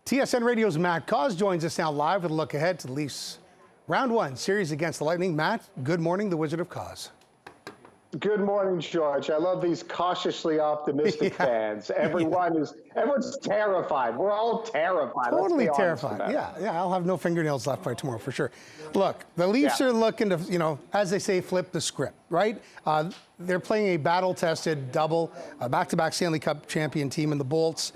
TSN Radio's Matt Cauz joins us now live with a look ahead to the Leafs Round 1 series against the Lightning. Matt, good morning, the Wizard of Cauz. Good morning, George. I love these cautiously optimistic fans. Everyone's terrified. We're all terrified. Totally terrified. Yeah, I'll have no fingernails left by tomorrow for sure. Look, the Leafs are looking to, as they say, flip the script, right? They're playing a battle-tested double, back-to-back Stanley Cup champion team in the Bolts.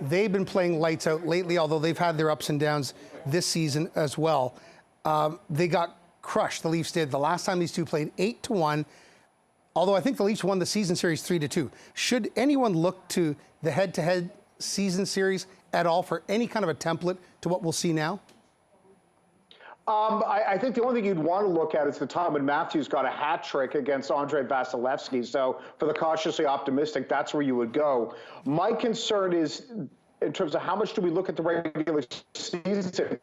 They've been playing lights out lately, although they've had their ups and downs this season as well. They got crushed, the Leafs did. The last time these two played 8-1, although I think the Leafs won the season series 3-2. Should anyone look to the head-to-head season series at all for any kind of a template to what we'll see now? I think the only thing you'd want to look at is the time when Matthews got a hat trick against Andrei Vasilevsky. So for the cautiously optimistic, that's where you would go. My concern is in terms of how much do we look at the regular season.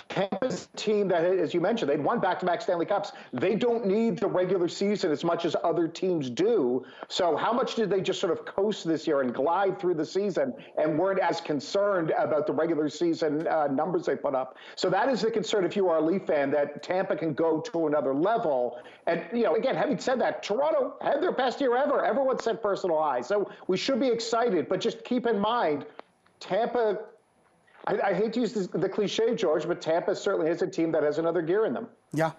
Tampa's a team that, as you mentioned, they'd won back-to-back Stanley Cups. They don't need the regular season as much as other teams do. So how much did they just sort of coast this year and glide through the season and weren't as concerned about the regular season numbers they put up? So that is the concern if you are a Leaf fan, that Tampa can go to another level. And, again, having said that, Toronto had their best year ever. Everyone said personal high. So we should be excited. But just keep in mind, Tampa... I hate to use the cliche, George, but Tampa certainly has a team that has another gear in them. Yeah.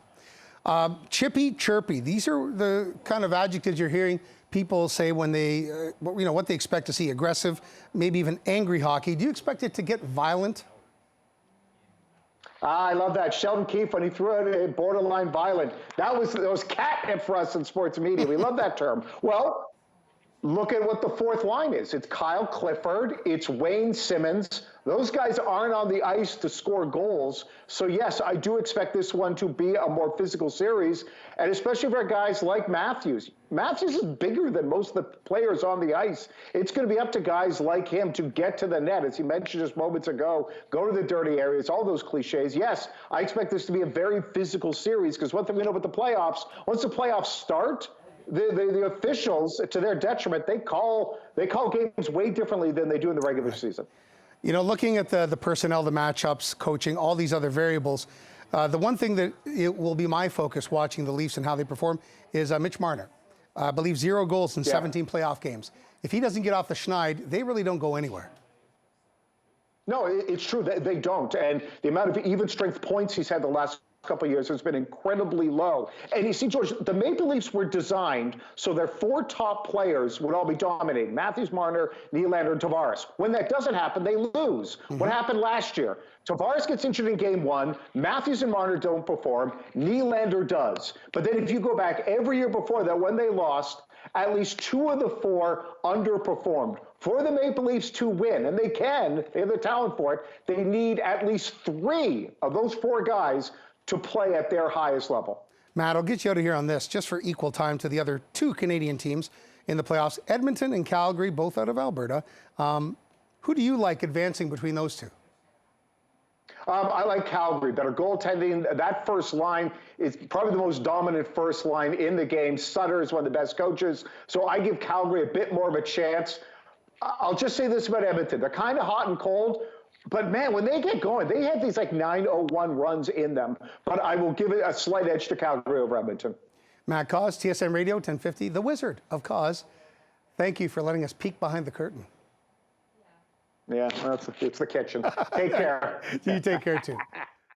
Chippy, chirpy. These are the kind of adjectives you're hearing people say when they, what they expect to see. Aggressive, maybe even angry hockey. Do you expect it to get violent? I love that. Sheldon Keefe, when he threw it borderline violent, that was catnip for us in sports media. We love that term. Well, look at what the fourth line is. It's Kyle Clifford. It's Wayne Simmons. Those guys aren't on the ice to score goals. So, yes, I do expect this one to be a more physical series, and especially for guys like Matthews. Matthews is bigger than most of the players on the ice. It's going to be up to guys like him to get to the net. As he mentioned just moments ago, go to the dirty areas, all those cliches. Yes, I expect this to be a very physical series because one thing we know about the playoffs, once the playoffs start, the officials, to their detriment, they call games way differently than they do in the regular season. Looking at the personnel, the matchups, coaching, all these other variables, the one thing that it will be my focus watching the Leafs and how they perform is Mitch Marner. I believe 0 goals in 17 playoff games. If he doesn't get off the schneid, they really don't go anywhere. No, it's true. They don't. And the amount of even strength points he's had the last couple of years has been incredibly low. And you see, George, the Maple Leafs were designed so their 4 top players would all be dominating: Matthews, Marner, Nylander, and Tavares. When that doesn't happen, they lose. What happened last year? Tavares gets injured in game 1. Matthews and Marner don't perform. Nylander does. But then if you go back every year before that, when they lost, at least 2 of the 4 underperformed. For the Maple Leafs to win, and they have the talent for it, they need at least 3 of those 4 guys to play at their highest level. Matt, I'll get you out of here on this, just for equal time to the other 2 Canadian teams in the playoffs, Edmonton and Calgary, both out of Alberta. Who do you like advancing between those 2? I like Calgary. Better goaltending. That first line is probably the most dominant first line in the game. Sutter is one of the best coaches. So I give Calgary a bit more of a chance. I'll just say this about Edmonton. They're kind of hot and cold. But, man, when they get going, they have these, 9-0-1 runs in them. But I will give it a slight edge to Calgary over Edmonton. Matt Cauz, TSN Radio, 1050, the Wizard of Cauz. Thank you for letting us peek behind the curtain. Yeah, it's the kitchen. Take care. You take care, too.